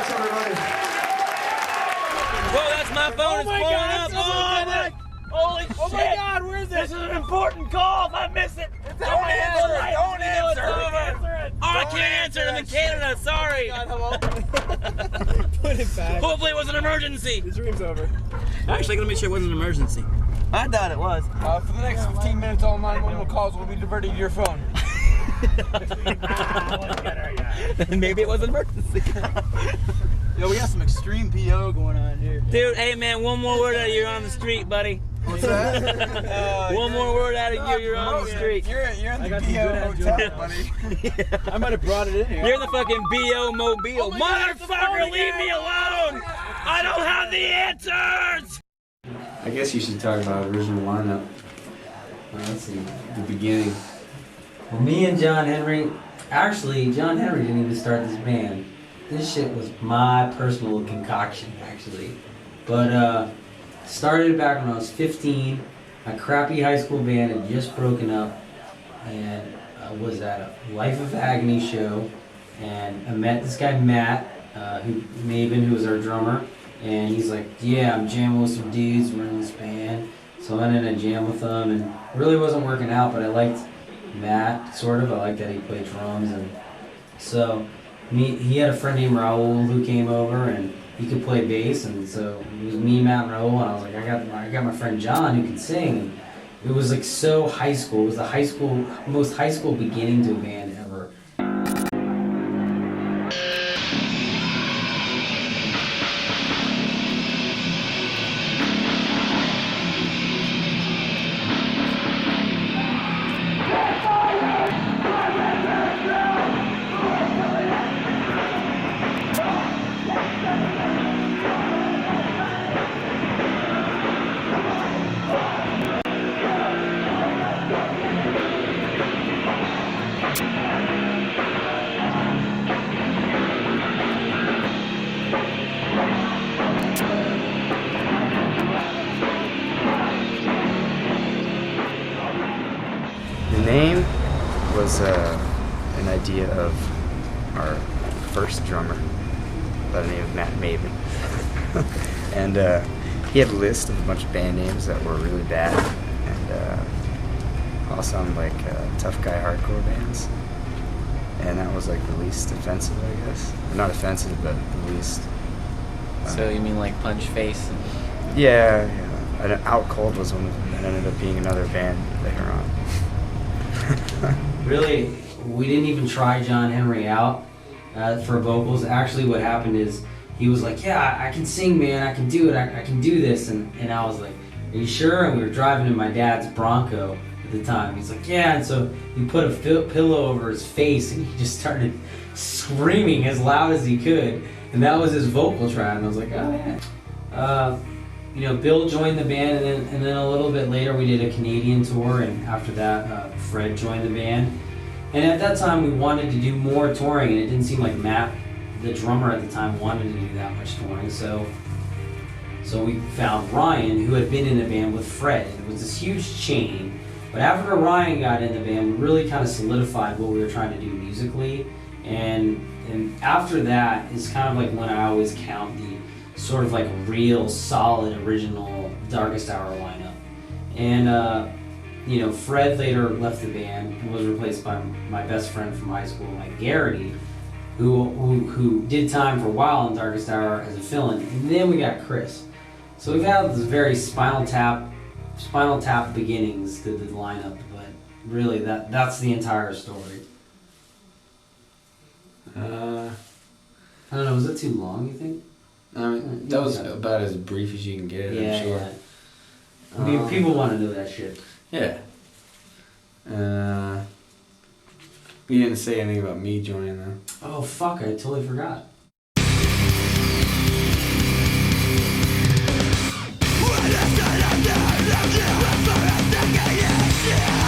much, everybody. Whoa, that's my phone. It's blowing up. Holy shit. Oh my God, where is it? This is an important call. If I miss it, Don't answer it. Don't answer it. Oh, I can't answer it. I'm in Canada. Sorry. Put it back. Hopefully it was an emergency. The dream's over. Actually, I'm gonna make sure it wasn't an emergency. I thought it was. For the next 15 minutes, all 911 calls will be diverted to your phone. Maybe it was an emergency. Yo, we got some extreme PO going on here. Dude, hey man, one more word out of you on the street, buddy. What's that? One more word out of you, you're on the street. You're in the PO hotel, buddy. I might have brought it in here. You're in the fucking BO mobile. Motherfucker, leave me alone! I don't have the answers! I guess you should talk about original lineup. Let's see, the beginning. Well, me and John Henry, actually, John Henry didn't even start this band. This shit was my personal concoction, actually. But started back when I was 15. My crappy high school band had just broken up, and I was at a Life of Agony show, and I met this guy Matt, who was our drummer, and he's like, "Yeah, I'm jamming with some dudes. We're in this band." So I went in and jammed with them, and it really wasn't working out, but I liked Matt, sort of. I liked that he played drums, and so he had a friend named Raul who came over, and he could play bass, and so it was me, Matt, and Raul, and I was like, I got my friend John who can sing. And it was like so high school. It was the most high school beginning to a band ever. The name was an idea of our first drummer by the name of Matt Maven. And he had a list of a bunch of band names that were really bad and all sound like tough guy hardcore bands. And that was like the least offensive, I guess. Or not offensive, but the least. So you mean like Punch Face? Yeah. And Out Cold was one of them that ended up being another band later on. Really, we didn't even try John Henry out for vocals. Actually, what happened is he was like, "Yeah, I can sing, man. I can do it. I can do this." And I was like, "Are you sure?" And we were driving in my dad's Bronco at the time. He's like, "Yeah." And so he put a pillow over his face, and he just started screaming as loud as he could. And that was his vocal track. And I was like, "Oh yeah." Bill joined the band, and then a little bit later we did a Canadian tour, and after that Fred joined the band. And at that time we wanted to do more touring, and it didn't seem like Matt, the drummer at the time, wanted to do that much touring. So we found Ryan, who had been in the band with Fred. It was this huge chain. But after Ryan got in the band, we really kind of solidified what we were trying to do musically. And after that is kind of like when I always count the sort of like real solid original Darkest Hour lineup. And Fred later left the band and was replaced by my best friend from high school, Mike Garrity, who did time for a while in Darkest Hour as a fill-in, and then we got Chris. So we've had this very Spinal Tap beginnings to the lineup, but really that's the entire story. I don't know, was that too long, you think? That was about as brief as you can get, I'm sure. Yeah. I mean, people want to know that shit. Yeah. You didn't say anything about me joining though. Oh fuck, I totally forgot. Yeah.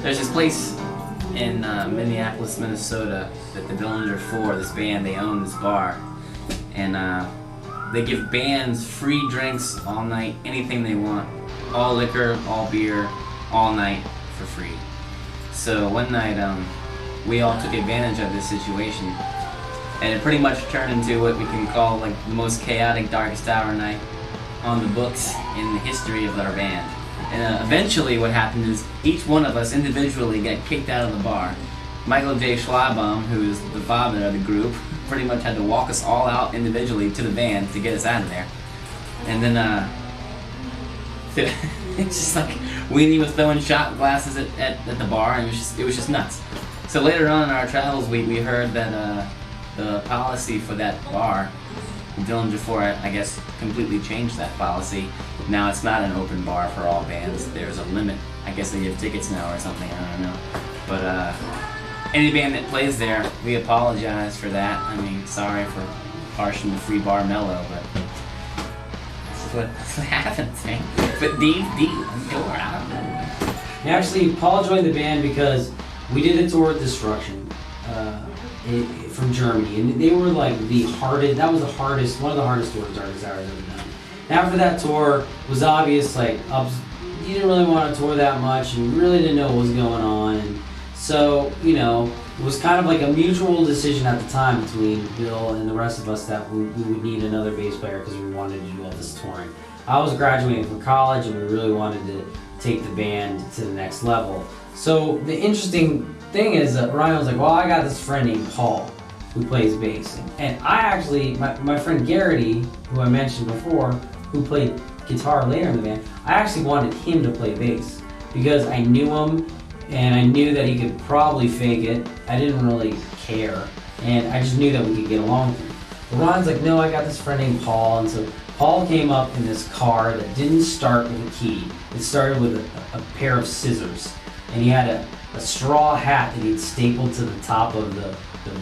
There's this place in Minneapolis, Minnesota that the Dillinger 4, this band, they own this bar. And they give bands free drinks all night, anything they want. All liquor, all beer, all night for free. So one night we all took advantage of this situation. And it pretty much turned into what we can call like the most chaotic, darkest hour night on the books in the history of our band. And eventually what happened is each one of us individually got kicked out of the bar. Michael J. Schlabbaum, who is the father of the group, pretty much had to walk us all out individually to the van to get us out of there. And then it's just like Weenie was throwing shot glasses at the bar, and it was just nuts. So later on in our travels, we heard that the policy for that bar, Dillinger 4, I guess, completely changed that policy. Now it's not an open bar for all bands. There's a limit. I guess they give tickets now or something, I don't know. But any band that plays there, we apologize for that. I mean, sorry for harshing the free bar mellow, but that's what happens, man. But D, I'm sure, I don't know. Actually, Paul joined the band because we did a tour with Destruction from Germany, and they were like the hardest. That was one of the hardest tours Darkest Hour has ever done. And after that tour, it was obvious like you didn't really want to tour that much, and you really didn't know what was going on. And so, you know, it was kind of like a mutual decision at the time between Bill and the rest of us that we would need another bass player because we wanted to do all this touring. I was graduating from college, and we really wanted to take the band to the next level. So the interesting thing is that Ryan was like, well, I got this friend named Paul who plays bass. And I actually, my friend Garrity, who I mentioned before, who played guitar later in the band, I actually wanted him to play bass because I knew him and I knew that he could probably fake it. I didn't really care, and I just knew that we could get along. But Ron's like, no, I got this friend named Paul, and so Paul came up in this car that didn't start with a key. It started with a pair of scissors, and he had a straw hat that he'd stapled to the top of the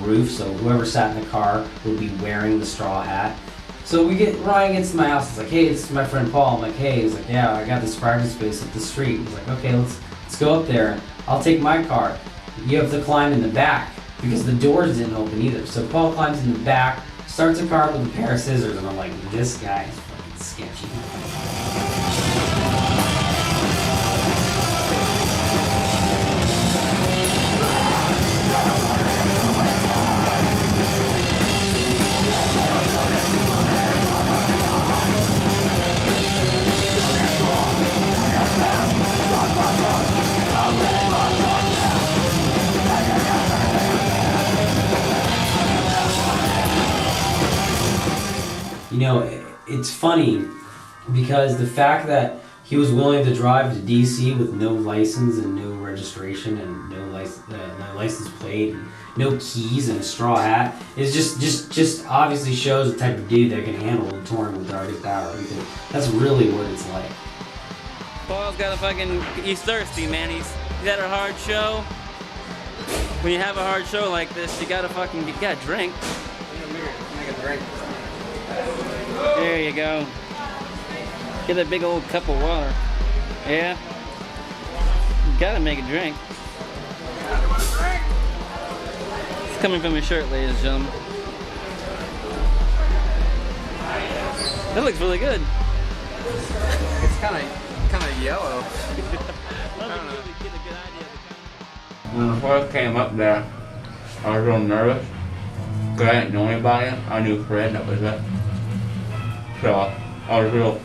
roof, so whoever sat in the car would be wearing the straw hat. So Ryan gets to my house. He's like, hey, this is my friend Paul. I'm like, hey. He's like, yeah, I got this practice space up the street. He's like, okay, let's go up there. I'll take my car. You have to climb in the back because the doors didn't open either. So Paul climbs in the back, starts the car with a pair of scissors, and I'm like, this guy is fucking sketchy. You know, it's funny because the fact that he was willing to drive to DC with no license and no registration and no license plate, and no keys and a straw hat is just obviously shows the type of dude that can handle the touring with Arctic Power, because that's really what it's like. Paul's got a fucking, he's thirsty, man. He's had a hard show. When you have a hard show like this, you gotta drink. Make a drink. There you go. Get a big old cup of water. Yeah. You gotta make a drink. It's coming from his shirt, ladies and gentlemen. That looks really good. It's kind of yellow. I don't know. Get a good idea of When I first came up there, I was real nervous because I didn't know anybody. I knew Fred, that was it. So I was real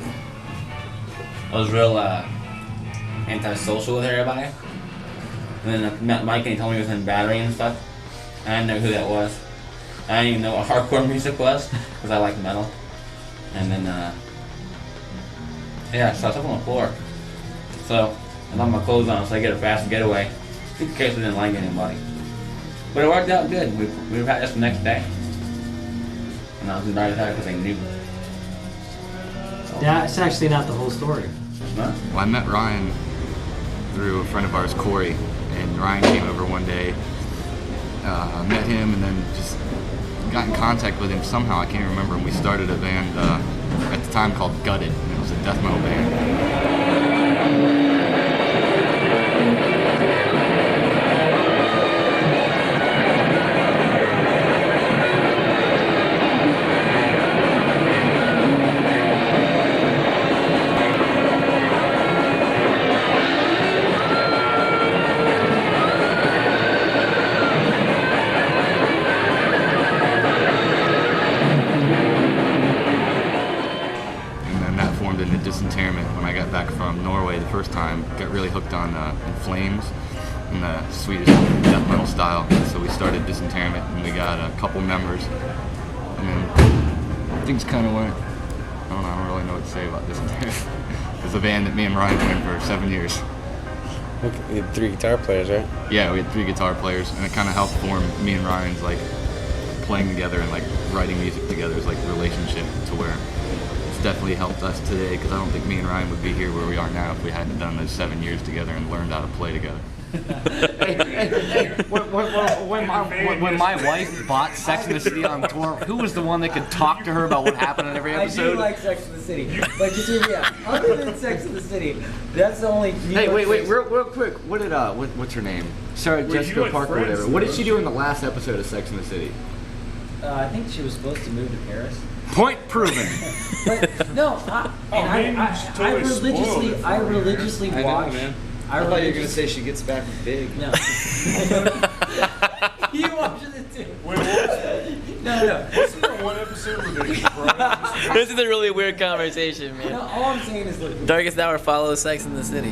antisocial with everybody. And then I met Mike and he told me he was in Battery and stuff. I didn't know who that was. I didn't even know what hardcore music was because I like metal. And then yeah, so I slept on the floor. So I left my clothes on so I get a fast getaway in case I didn't like anybody. But it worked out good. We practiced the next day. And I was invited out because they knew. That's actually not the whole story. Huh? Well, I met Ryan through a friend of ours, Corey, and Ryan came over one day. I met him and then just got in contact with him somehow. I can't remember. And we started a band at the time called Gutted. And it was a death metal band. Disinterment when I got back from Norway the first time. Got really hooked on In Flames and the Swedish death metal style. So we started Disinterment and we got a couple members. And then things kind of went, I don't really know what to say about Disinterment. It's a band that me and Ryan were in for 7 years. Okay, you had 3 guitar players, right? Yeah, we had 3 guitar players, and it kind of helped form me and Ryan's like playing together and like writing music together as like a relationship to where definitely helped us today, because I don't think me and Ryan would be here where we are now if we hadn't done those 7 years together and learned how to play together. When my wife bought Sex and the City on tour, who was the one that could talk to her about what happened in every episode? I do like Sex and the City, but just hear me out. Other than Sex and the City, that's the only. Hey, wait, real quick. What did what's her name? Sarah Jessica Parker, whatever. What did she do in the last episode of Sex and the City? I think she was supposed to move to Paris. Point proven. But no, I religiously watch. I thought you were gonna say she gets back with Big. No. You watch it too. Wait, what? No. Wasn't there one episode where they This is a really weird conversation, man. No, all I'm saying is, look. Darkest Hour follows Sex in the City.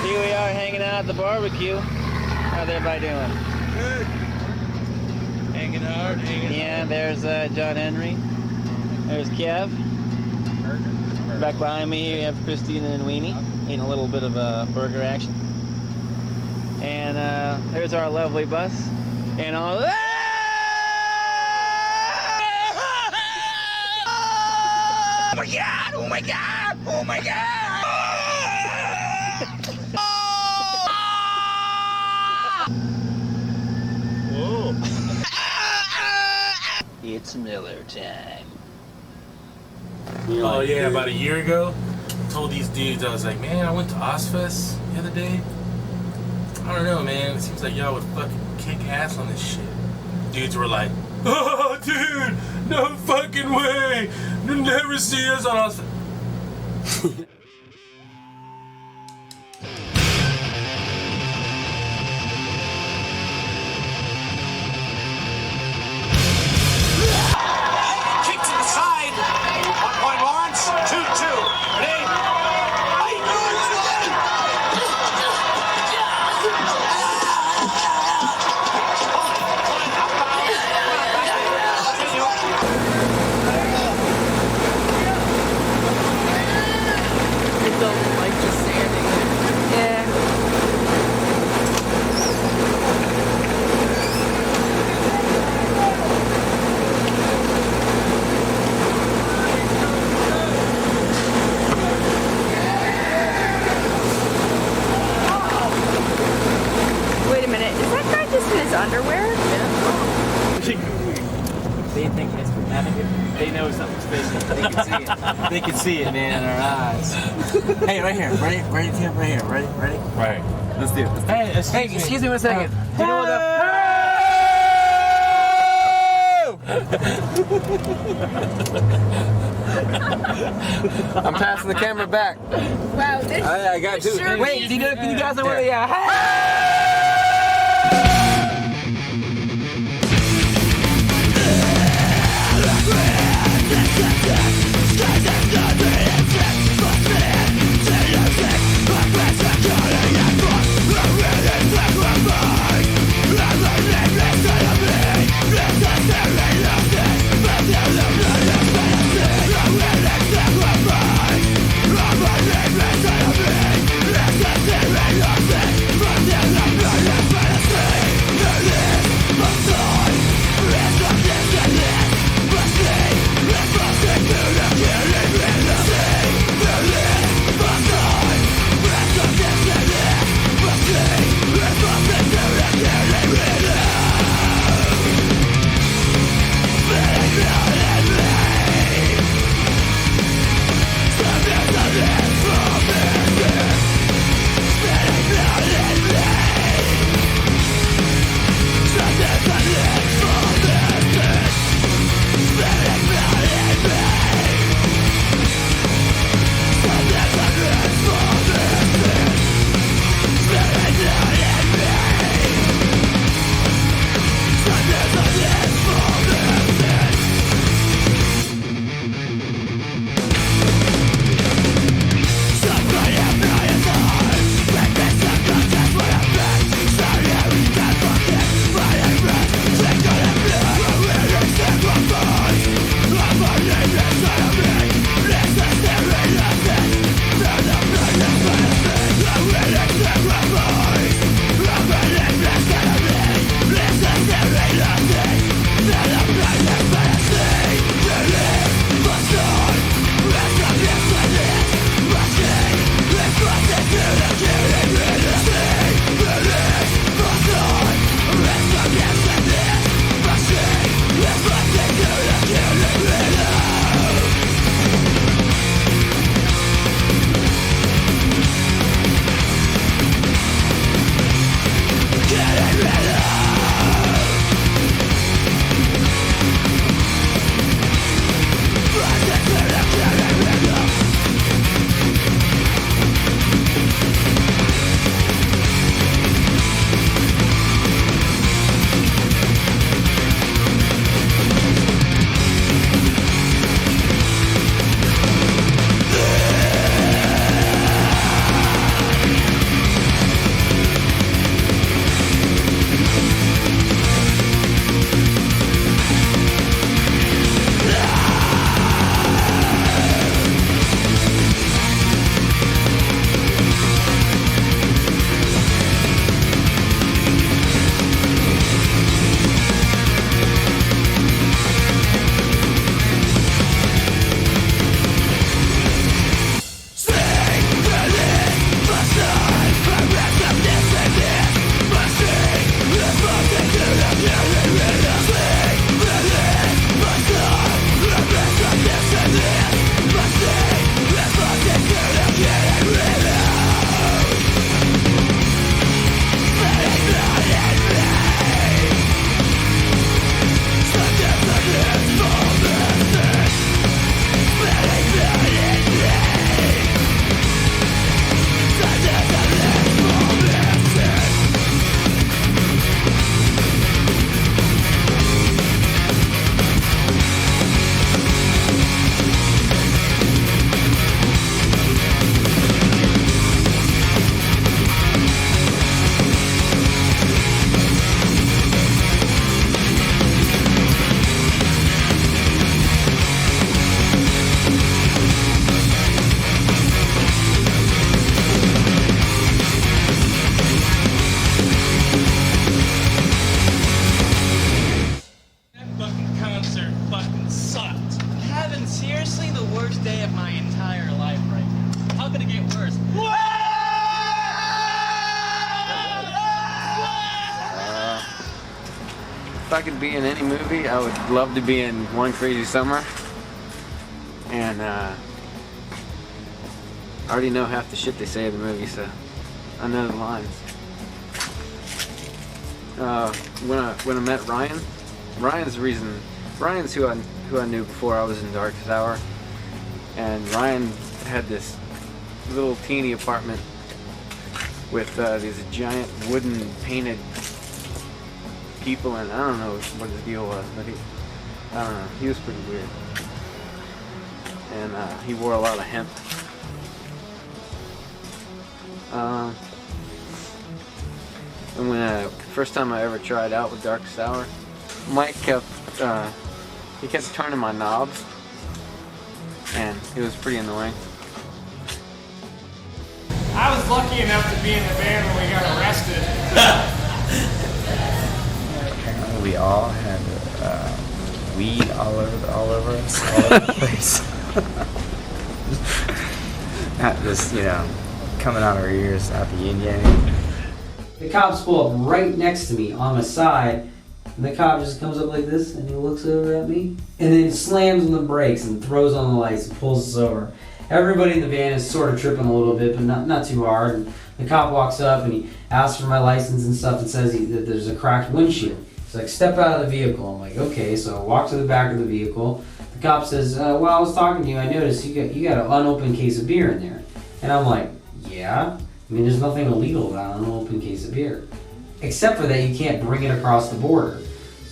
Here we are hanging out at the barbecue. How's everybody doing? Good. Hanging hard, Yeah, there's John Henry. There's Kev. Back behind me here you have Christina and Weenie eating a little bit of burger action. And there's our lovely bus. And all Oh my god! Oh my god! Oh my god! Whoa. It's Miller time. Oh yeah, about a year ago, I told these dudes, I was like, man, I went to Ozfest the other day. I don't know, man. It seems like y'all would fucking kick ass on this shit. Dudes were like, oh, dude, no fucking way. You'll never see us on Ozfest. Kick to the side. 1 point Lawrence. 2-2. Ready? Wait a minute, is that guy just in his underwear? They think it's they know something's fishy. They can see it. They can see it, man, in our eyes. Hey, right here. Ready, Tim? Right here. Ready? Right. Let's do it. Hey, Excuse me 1 second. You know what I'm passing the camera back. Wow, this I got two. sure Wait, is can you guys know where they are? Hey! how could it get worse? If I could be in any movie, I would love to be in One Crazy Summer. And I already know half the shit they say in the movie, so I know the lines. When I met Ryan, Ryan's who I knew before I was in Darkest Hour, and Ryan had this little teeny apartment with these giant wooden painted people, and I don't know what his deal was, but I don't know, he was pretty weird. And he wore a lot of hemp. And when first time I ever tried out with Darkest Hour, Mike kept turning my knobs, and it was pretty annoying. I was lucky enough to be in the van when we got arrested. Apparently we all had weed all over us, all over the place. Not just, coming out our ears, out the yin yang. The cops pull up right next to me on the side, and the cop just comes up like this, and he looks over at me, and then slams on the brakes and throws on the lights and pulls us over. Everybody in the van is sort of tripping a little bit, but not too hard. And the cop walks up and he asks for my license and stuff and says that there's a cracked windshield. He's like, step out of the vehicle. I'm like, okay, so I walk to the back of the vehicle. The cop says, well, I was talking to you, I noticed you got an unopened case of beer in there. And I'm like, yeah? I mean, there's nothing illegal about an unopened case of beer. Except for that you can't bring it across the border.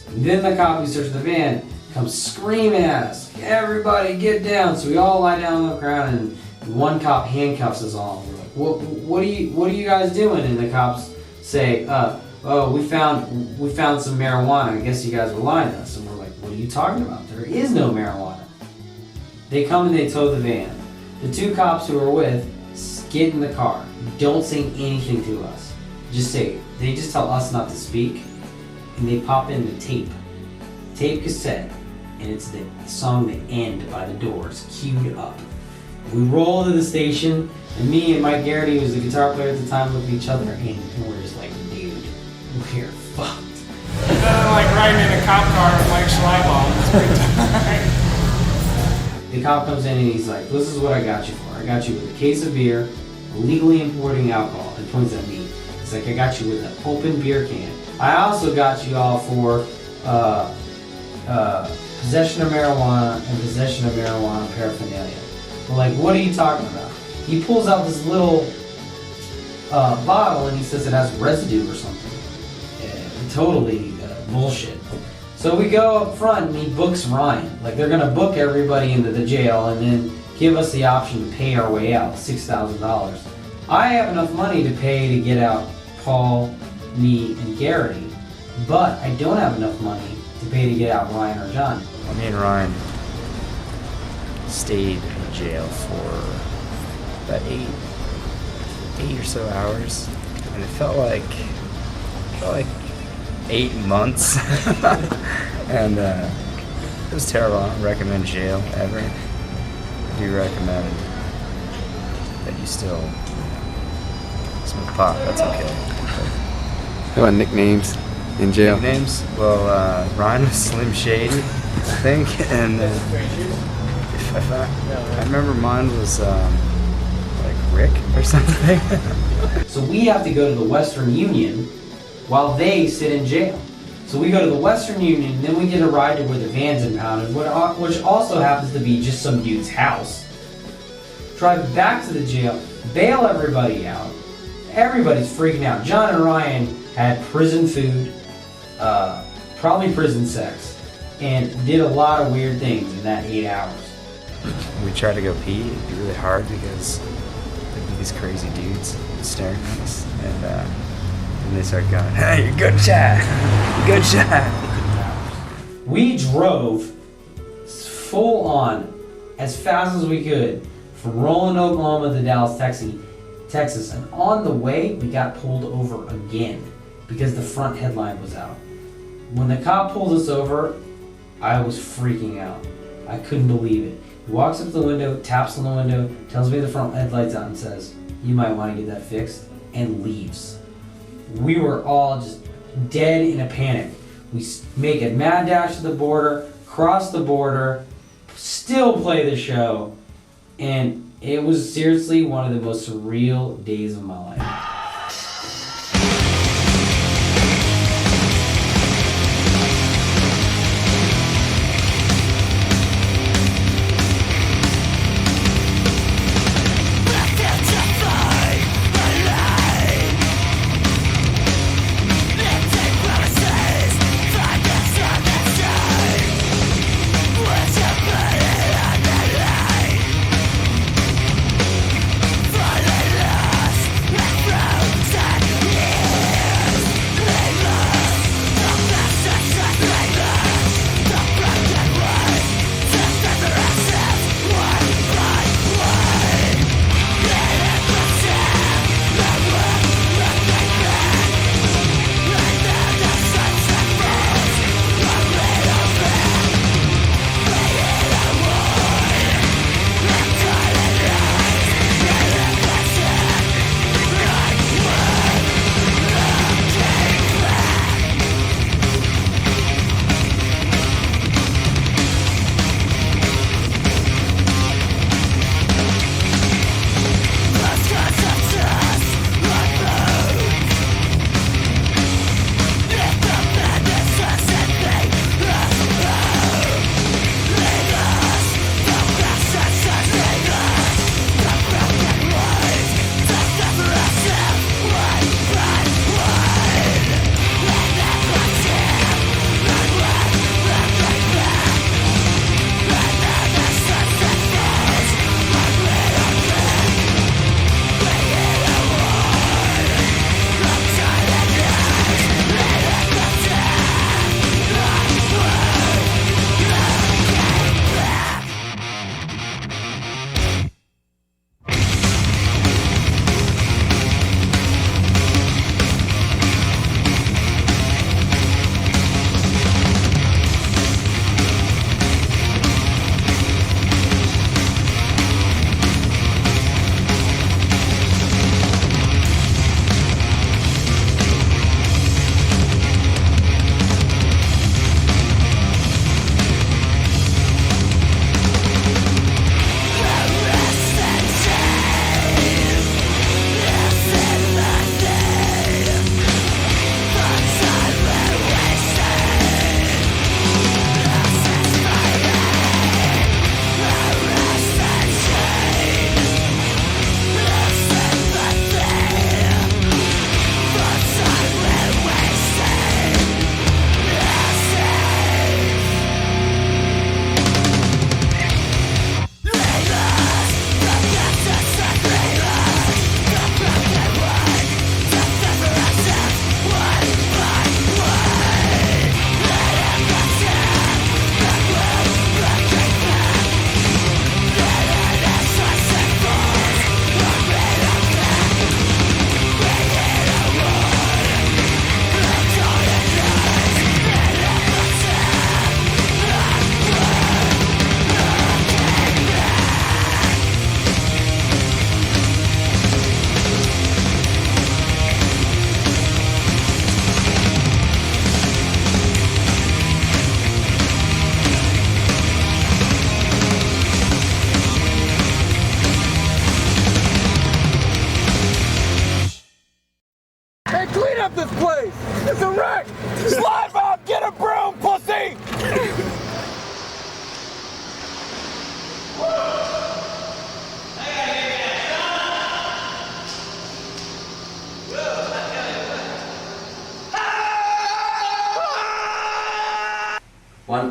And then the cop who searched the van comes screaming at us, everybody get down. So we all lie down on the ground, and one cop handcuffs us all. We're like, what are you guys doing? And the cops say, oh, we found some marijuana. I guess you guys were lying to us. And we're like, what are you talking about? There is no marijuana. They come and they tow the van. The two cops who are with get in the car. Don't say anything to us. They just tell us not to speak, and they pop in the tape cassette, and it's the song The End by The Doors, queued up. We roll to the station, and me and Mike Garrity, who was the guitar player at the time, look at each other, and we're just like, dude, we're fucked. It's like riding in a cop car with Mike Schleibaum. It's pretty tight. The cop comes in and he's like, this is what I got you for. I got you with a case of beer, illegally importing alcohol, and points at me. It's like, I got you with an open beer can. I also got you all for possession of marijuana and possession of marijuana paraphernalia. We're like, what are you talking about? He pulls out this little bottle and he says it has residue or something. Totally bullshit. So we go up front and he books Ryan. Like, they're gonna book everybody into the jail and then give us the option to pay our way out, $6,000. I have enough money to pay to get out Paul, me, and Garrity, but I don't have enough money to pay to get out Ryan or John. Me and Ryan stayed in jail for about eight or so hours, and it felt like 8 months. And it was terrible. I don't recommend jail ever. I do recommend that you still smoke pot. That's okay. How about nicknames in jail? Nicknames? Well, Ryan was Slim Shady, I think, and if I remember mine was like Rick or something. So we have to go to the Western Union while they sit in jail. So we go to the Western Union, then we get a ride to where the van's impounded, which also happens to be just some dude's house. Drive back to the jail, bail everybody out. Everybody's freaking out. John and Ryan had prison food, probably prison sex, and did a lot of weird things in that 8 hours. We tried to go pee. It'd be really hard because there'd be these crazy dudes staring at us, and they start going, "Hey, good shot, good shot." We drove full on as fast as we could from Roland, Oklahoma to Dallas, Texas, and on the way we got pulled over again because the front headlight was out. When the cop pulled us over, I was freaking out. I couldn't believe it. He walks up to the window, taps on the window, tells me the front headlights out and says, "You might want to get that fixed," and leaves. We were all just dead in a panic. We make a mad dash to the border, cross the border, still play the show, and it was seriously one of the most surreal days of my life.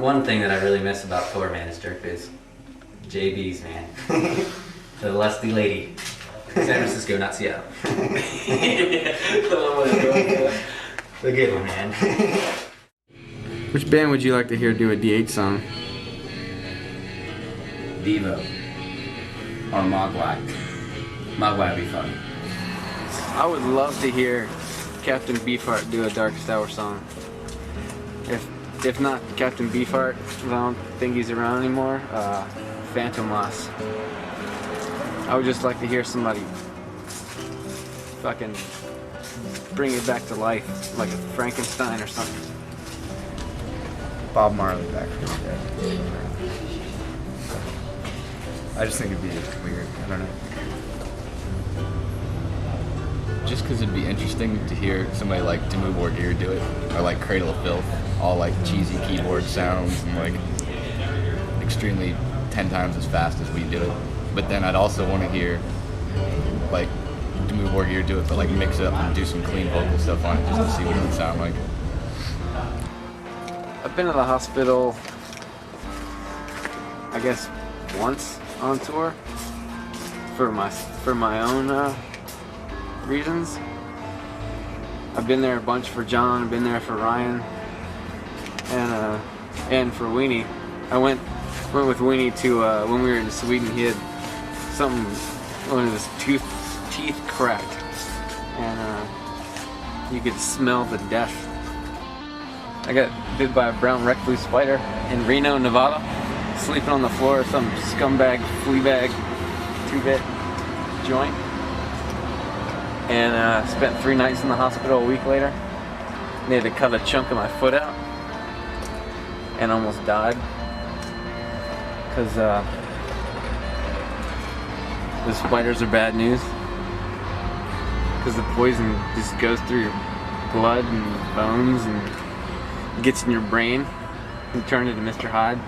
One thing that I really miss about tour, man, is jerk biz. JB's, man. The lusty lady. San Francisco, not Seattle. The good one, man. Which band would you like to hear do a DH song? Devo. Or Mogwai. Mogwai would be fun. I would love to hear Captain Beefheart do a Darkest Hour song. If not Captain Beefheart, 'cause I don't think he's around anymore, phantom loss. I would just like to hear somebody fucking bring it back to life, like a Frankenstein or something. Bob Marley back from the dead. I just think it'd be weird. I don't know. Just because it'd be interesting to hear somebody like Dimmu Borgir do it, or like Cradle of Filth, all like cheesy keyboard sounds and like extremely 10 times as fast as we do it. But then I'd also want to hear like Dimmu Borgir do it, but like mix it up and do some clean vocal stuff on it just to see what it would sound like. I've been to the hospital, I guess, once on tour for my own reasons. I've been there a bunch for John. I've been there for Ryan, and for Weenie. I went with Weenie to when we were in Sweden. He had one of his teeth cracked, and you could smell the death. I got bit by a brown recluse spider in Reno, Nevada, sleeping on the floor of some scumbag, flea bag, 2-bit joint. And spent 3 nights in the hospital a week later. They had to cut a chunk of my foot out and almost died. Because the spiders are bad news. Because the poison just goes through your blood and bones and gets in your brain and turns into Mr. Hyde.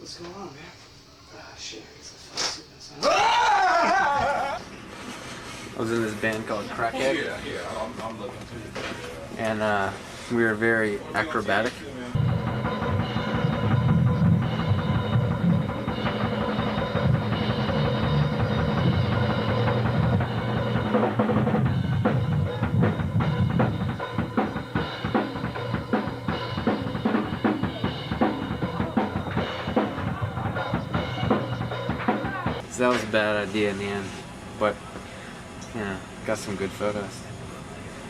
What's going on, man? Ah, shit. I was in this band called Crackhead. Yeah, I'm looking too. And we were very acrobatic. that was a bad idea in the end, but you know, got some good photos.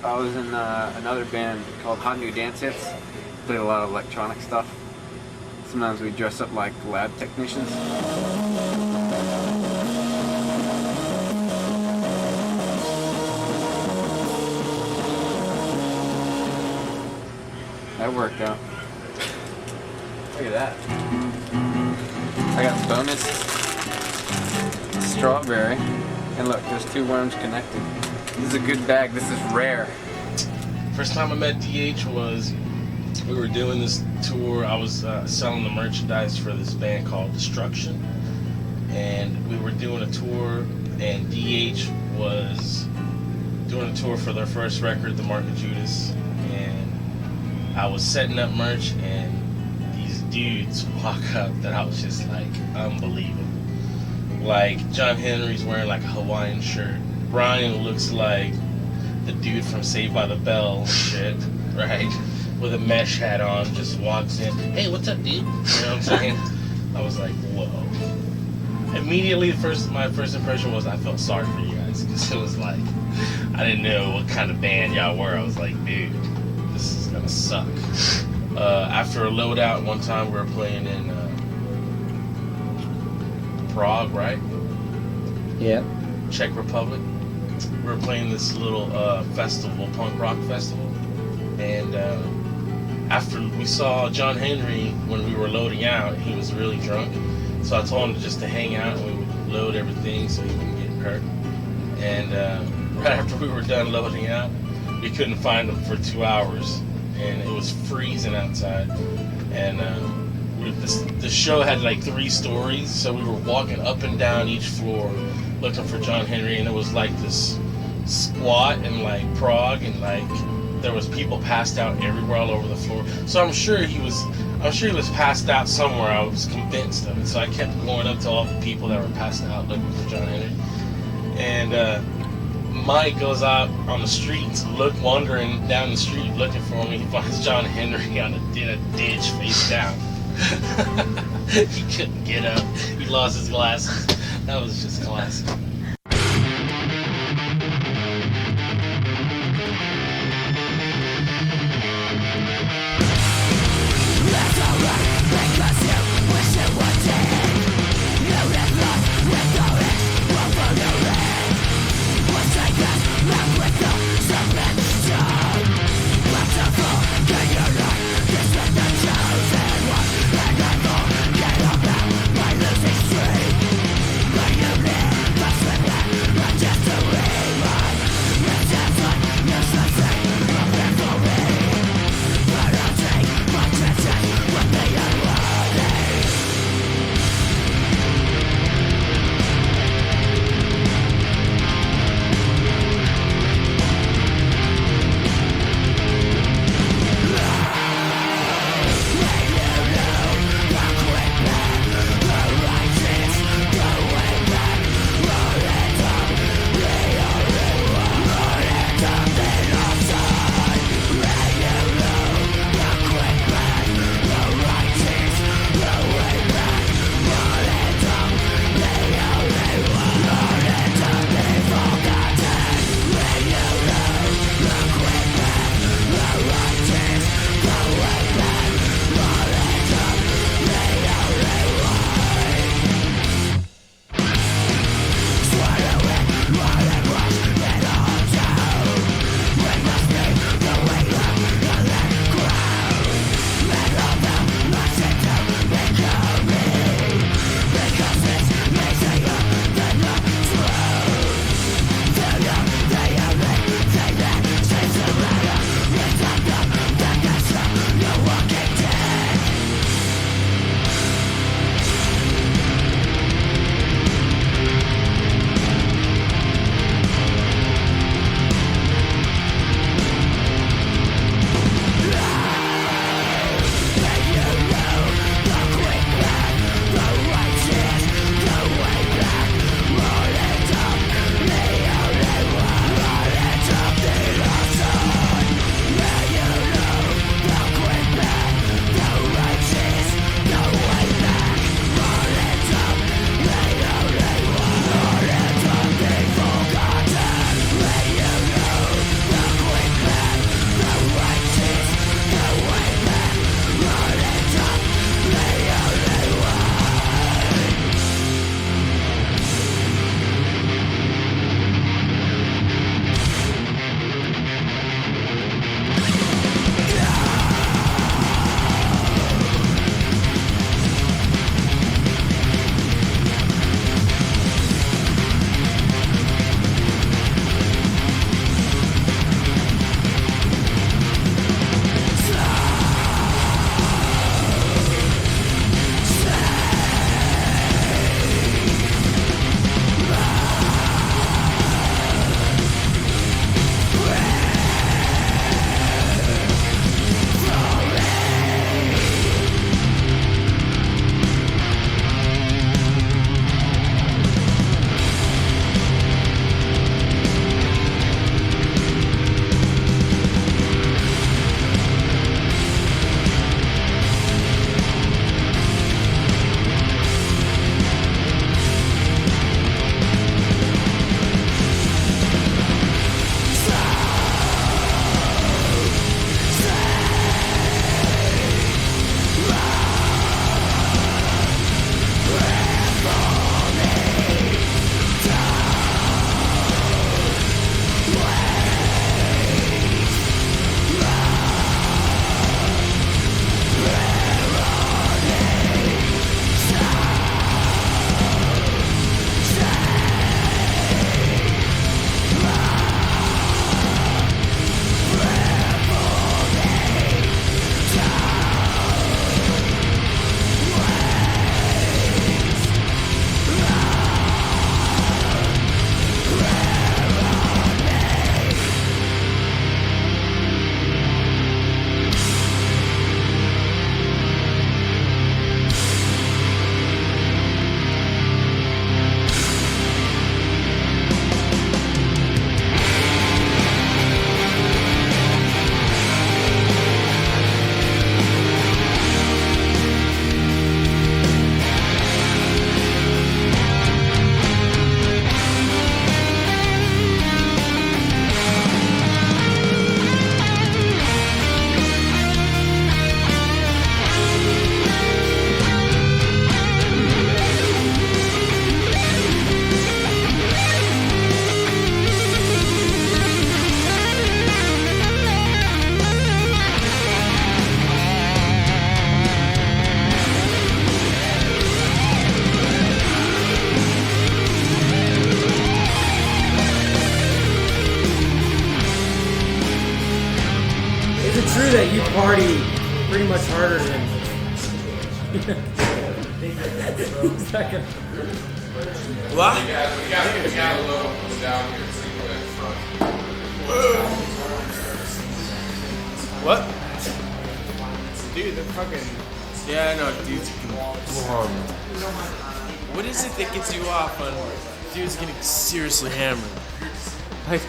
I was in another band called Hot New Dance Hits. Played a lot of electronic stuff. Sometimes we dress up like lab technicians. That worked out. Look at that. I got bonus strawberry. And look, there's 2 worms connected. This is a good bag. This is rare. First time I met DH was we were doing this tour. I was selling the merchandise for this band called Destruction. And we were doing a tour, and DH was doing a tour for their first record, The Mark of Judas. And I was setting up merch, and these dudes walk up that I was just like, unbelievable. Like, John Henry's wearing like a Hawaiian shirt. Brian looks like the dude from Saved by the Bell and shit, right? With a mesh hat on, just walks in. Hey, what's up, dude? You know what I'm saying? I was like, whoa. Immediately, my first impression was I felt sorry for you guys, because it was like, I didn't know what kind of band y'all were. I was like, dude, this is gonna suck. After a loadout, one time we were playing in Prague, right? Yeah. Czech Republic. We were playing this little festival, punk rock festival, and after we saw John Henry when we were loading out, he was really drunk, so I told him just to hang out and we would load everything so he wouldn't get hurt. And right after we were done loading out, we couldn't find him for 2 hours, and it was freezing outside, and the show had like 3 stories, so we were walking up and down each floor looking for John Henry, and it was like this squat in like Prague, and like there was people passed out everywhere all over the floor. So I'm sure he was passed out somewhere. I was convinced of it. So I kept going up to all the people that were passed out looking for John Henry. And Mike goes out on the streets, wandering down the street looking for him. He finds John Henry in a ditch face down. He couldn't get up. He lost his glasses. That was just classic. But true that you party pretty much harder than. What? What? Dude, they're fucking. Yeah, I know, dudes can. What is it that gets you off on dudes getting seriously hammered? Like,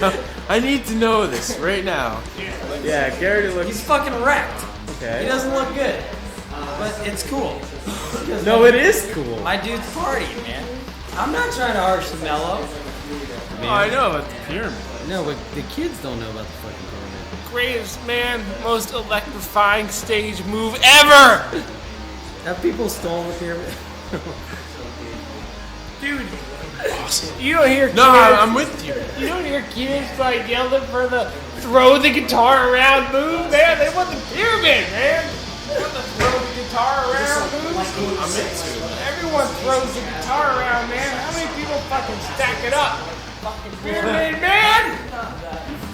I need to know this right now. Yeah, Garrett looks. He's fucking wrecked. Okay. He doesn't look good. But it's cool. No, it is cool. My dude's partying, man. I'm not trying to harsh the mellow. Oh, I know about the pyramid. No, but the kids don't know about the fucking pyramid. Greatest, man, most electrifying stage move ever! Have people stolen the pyramid? Dude, you don't hear kids. No, I'm with you. You don't hear kids like yelling for the throw the guitar around move, man. They want the pyramid, man. They want the throw the guitar around move. I'm into it. Everyone throws the guitar around, man. How many people fucking stack it up? Fucking pyramid, man.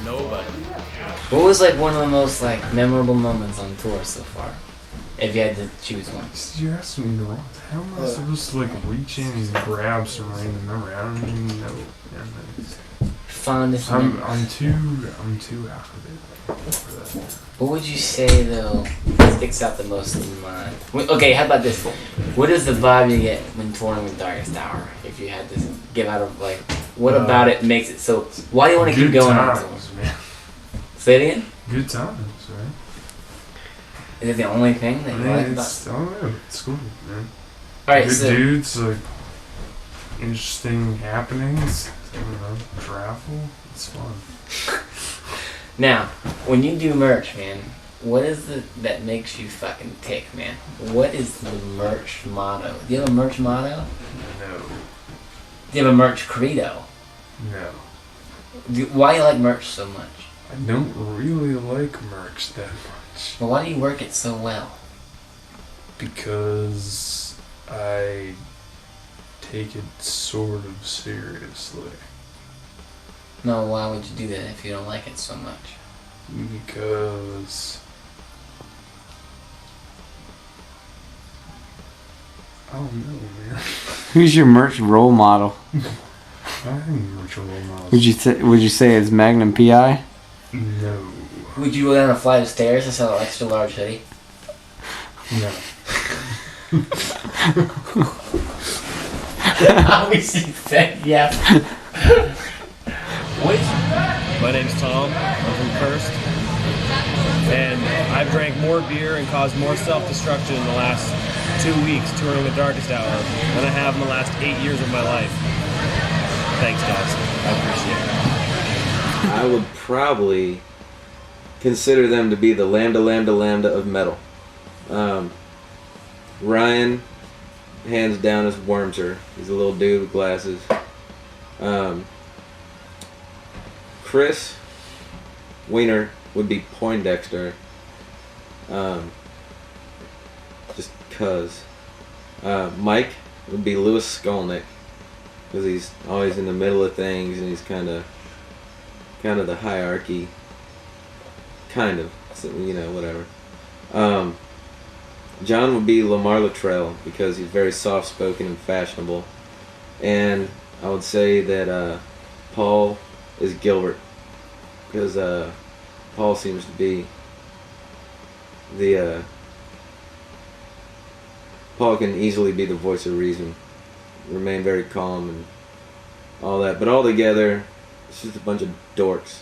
Nobody. What was like one of the most like memorable moments on tour so far? If you had to choose one. You asked me the wrong. How am I supposed to like reach in and grab some random memory? I don't even know. Fondest I'm memory. too out of it for that. What would you say though sticks out the most in mind? Okay, how about this? What is the vibe you get when touring with Darkest Hour? If you had to give out of like, what about it makes it so? Why do you want to keep going on tour? Man. Say it again. Good times, right? Is it the only thing that you like about? I don't know. It's cool, man. All right, good so dudes, like interesting happenings. I don't know, travel. It's fun. now, when you do merch, man, what is it that makes you fucking tick, man? What is the merch motto? Do you have a merch motto? No. Do you have a merch credo? No. Why do you like merch so much? I don't really like merch that much. Well, why do you work it so well? Because I take it sort of seriously. No, why would you do that if you don't like it so much? Because I don't know, man. Who's your merch role model? I think merch role models. Would you say it's Magnum PI? No. Would you go down a flight of stairs to sell an extra large hoodie? No. Obviously said yes. My name's Tom. I'm from Cursed. And I've drank more beer and caused more self-destruction in the last 2 weeks touring with Darkest Hour than I have in the last 8 years of my life. Thanks, guys. I appreciate it. I would probably consider them to be the lambda of metal. Ryan, hands down, is Wormser. He's a little dude with glasses. Chris Wiener would be Poindexter. Just cuz. Mike would be Louis Skolnick, because he's always in the middle of things and he's kind of the hierarchy, kind of, so, you know, whatever. John would be Lamar Luttrell, because he's very soft-spoken and fashionable. And I would say that Paul is Gilbert, because Paul seems to be the Paul can easily be the voice of reason, remain very calm and all that, but all together it's just a bunch of dorks.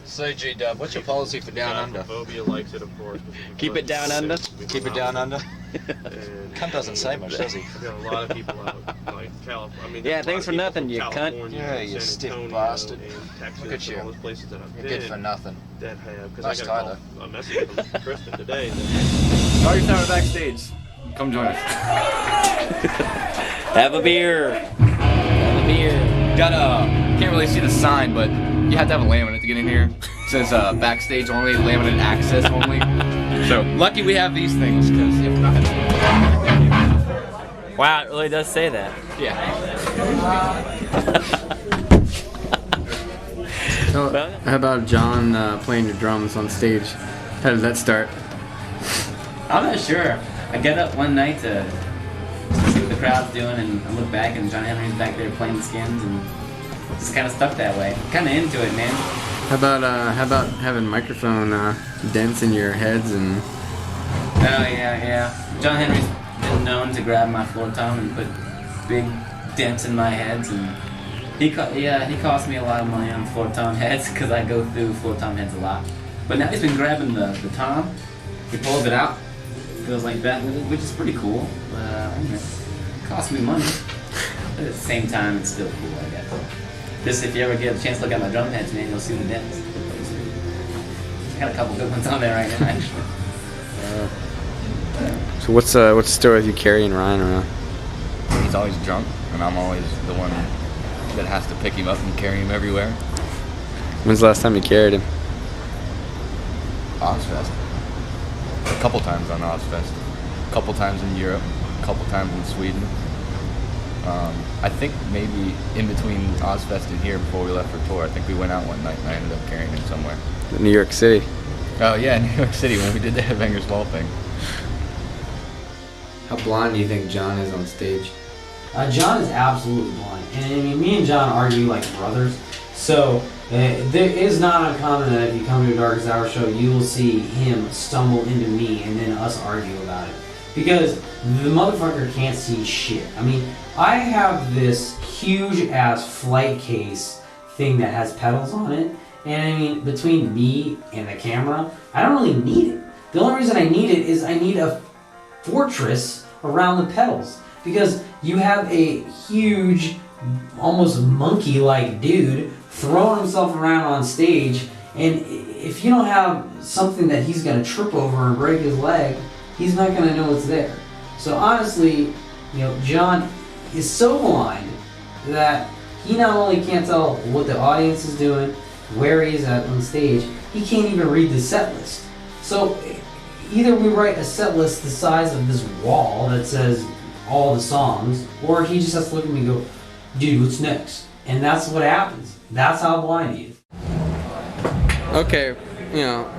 So J-Dub, what's your policy for Down Under? Phobia likes it, of course. Keep it down under? Keep it down under? And Cunt doesn't say much, does he? I've got a lot of people out, like California. I mean, Yeah, there's a thanks lot for of nothing, people you from cunt. California Yeah, and you San stiff Antonio bastard. and Texas Look at you. and all those places that I've You're been. good for nothing. That have, because Nice I tie, got a message from Kristen today. That Darkest Hour backstage. Come join us. Have a beer. Have a beer. Can't really see the sign, but you have to have a laminate to get in here. It says backstage only, laminate access only. So lucky we have these things, because if not. Wow, it really does say that. Yeah. How about John playing your drums on stage? How does that start? I'm not sure. I got up one night to see what the crowd's doing, and I look back, and John Henry's back there playing the skins, and just kind of stuck that way. Kind of into it, man. How about having microphone dents in your heads and? Oh yeah. John Henry's been known to grab my floor tom and put big dents in my heads, and he cost me a lot of money on floor tom heads because I go through floor tom heads a lot. But now he's been grabbing the tom. He pulls it out, goes like that, which is pretty cool. It cost me money, but at the same time, it's still cool, I guess. Just if you ever get a chance to look at my drum heads, man, you'll see the dents. Got a couple good ones on there right now, actually. So what's the story with you carrying Ryan around? He's always drunk, and I'm always the one that has to pick him up and carry him everywhere. When's the last time you carried him? Ozfest. A couple times on Ozfest. A couple times in Europe. A couple times in Sweden. I think maybe in between Ozfest and here before we left for tour, I think we went out one night and I ended up carrying him somewhere. New York City. Oh yeah, New York City when we did the Headbangers Ball thing. How blind do you think John is on stage? John is absolutely blind, and I mean, me and John argue like brothers. So there is not uncommon that if you come to a Darkest Hour show, you will see him stumble into me and then us argue about it. Because the motherfucker can't see shit. I mean, I have this huge ass flight case thing that has pedals on it, and I mean, between me and the camera, I don't really need it. The only reason I need it is I need a fortress around the pedals. Because you have a huge, almost monkey-like dude throwing himself around on stage, and if you don't have something that he's gonna trip over and break his leg, he's not gonna know it's there. So honestly, John is so blind that he not only can't tell what the audience is doing, where he's at on stage, he can't even read the set list. So either we write a set list the size of this wall that says all the songs, or he just has to look at me and go, dude, what's next? And that's what happens. That's how blind he is. Okay,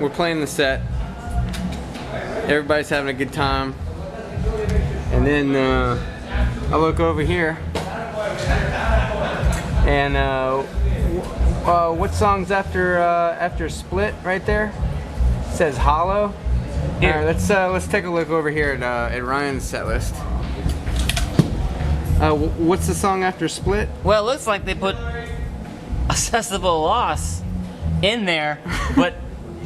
we're playing the set. Everybody's having a good time. And then I look over here. And what song's after Split right there? It says Hollow. Here. All right, let's take a look over here at Ryan's set list. What's the song after Split? Well, it looks like they put Accessible Loss in there, but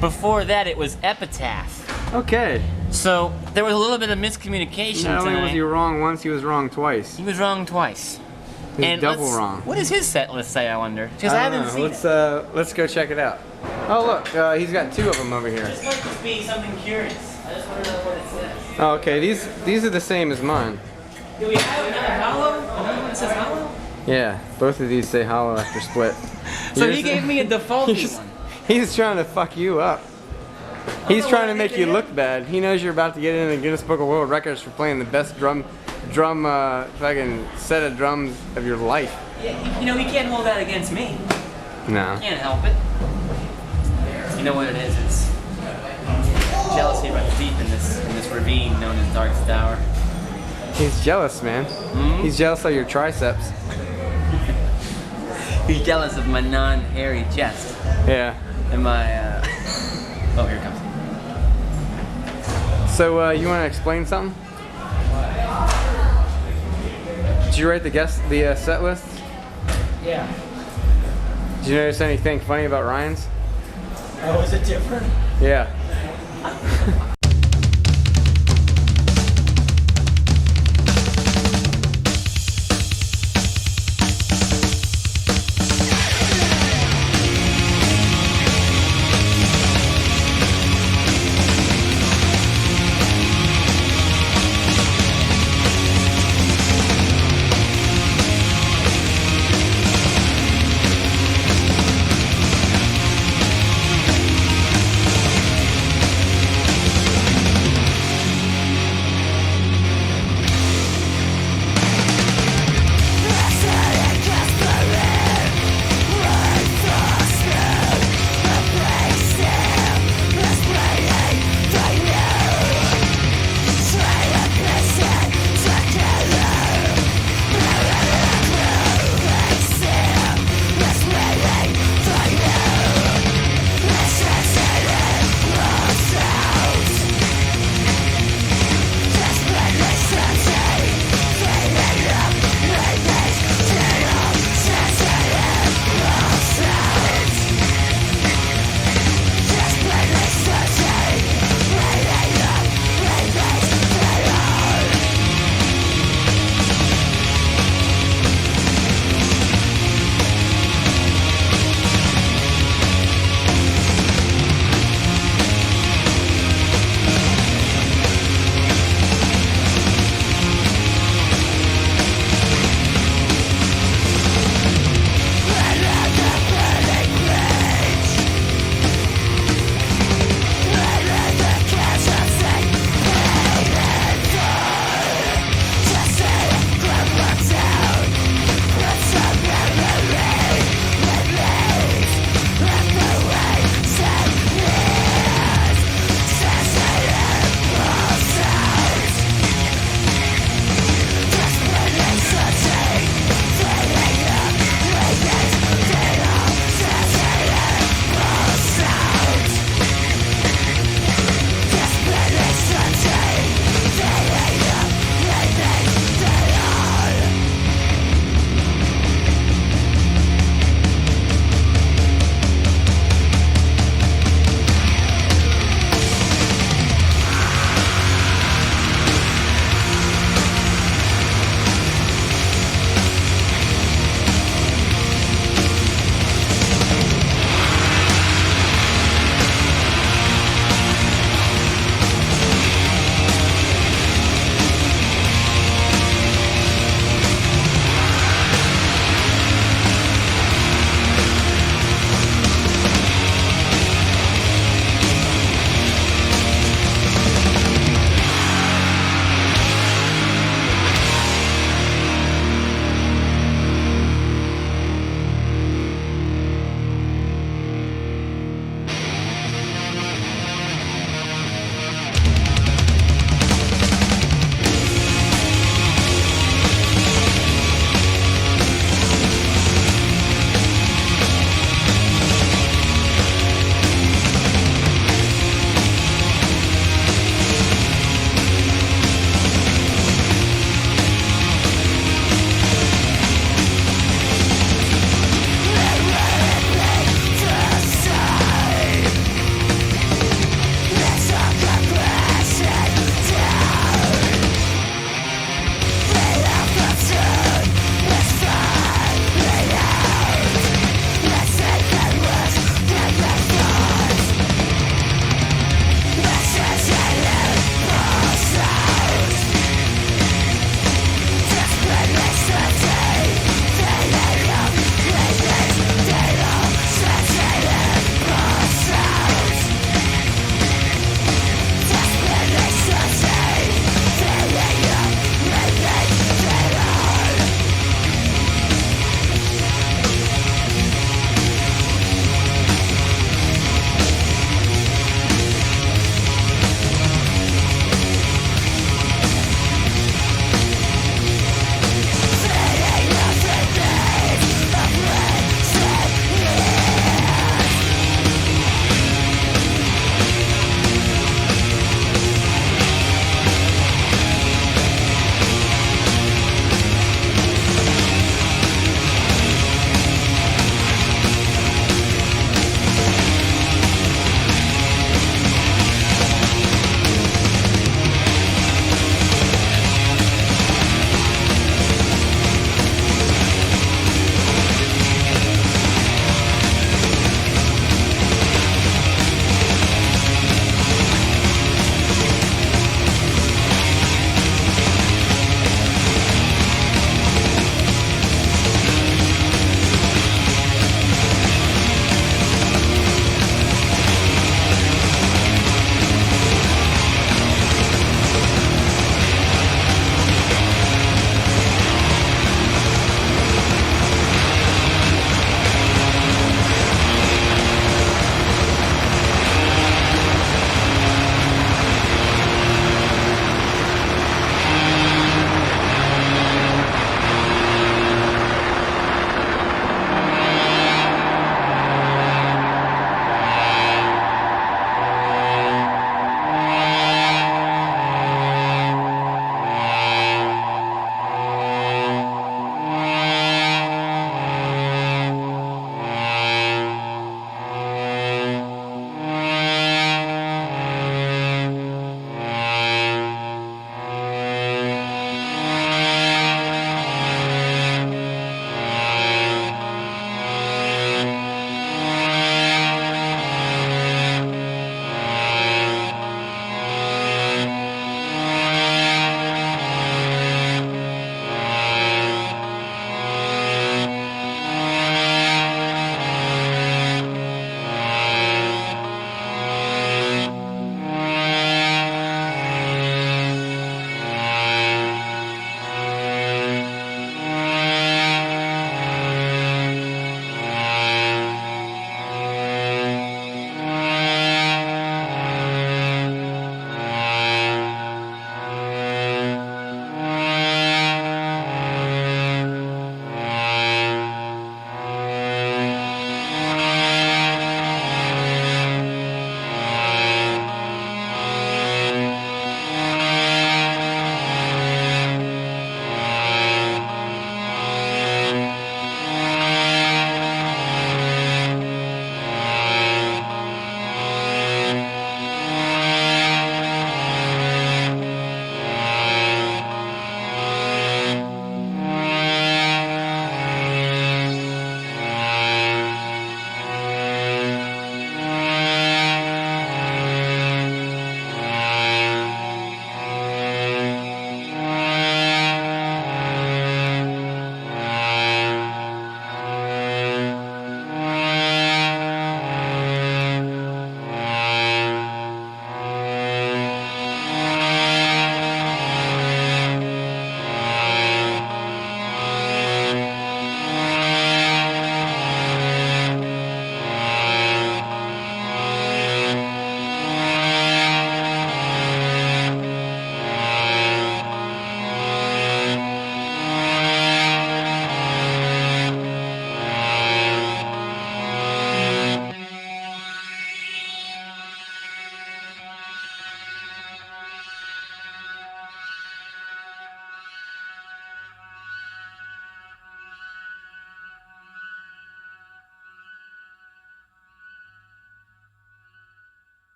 before that it was Epitaph. Okay. So there was a little bit of miscommunication. Not only was he wrong once, he was wrong twice. He was wrong twice. He's double wrong. What does his set list say, I wonder? Because I haven't seen it. Let's go check it out. Oh look, he's got two of them over here. This might just be something curious. I just want to know what it says. Oh, okay, these are the same as mine. Do we have another Hollow? Another one that says Hollow? Yeah, both of these say Hollow after Split. So he gave me a defaulty one. He's trying to fuck you up. He's trying to make you look bad. He knows you're about to get in the Guinness Book of World Records for playing the best drum fucking set of drums of your life. Yeah, he can't hold that against me. No. Can't help it. You know what it is? It's jealousy runs deep in this ravine known as Darkest Hour. He's jealous, man. Mm-hmm. He's jealous of your triceps. He's jealous of my non-hairy chest. Yeah. And my, oh, here it comes. So, you want to explain something? Did you write the set list? Yeah. Did you notice anything funny about Ryan's? Oh, is it different? Yeah.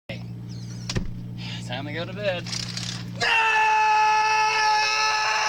Time to go to bed.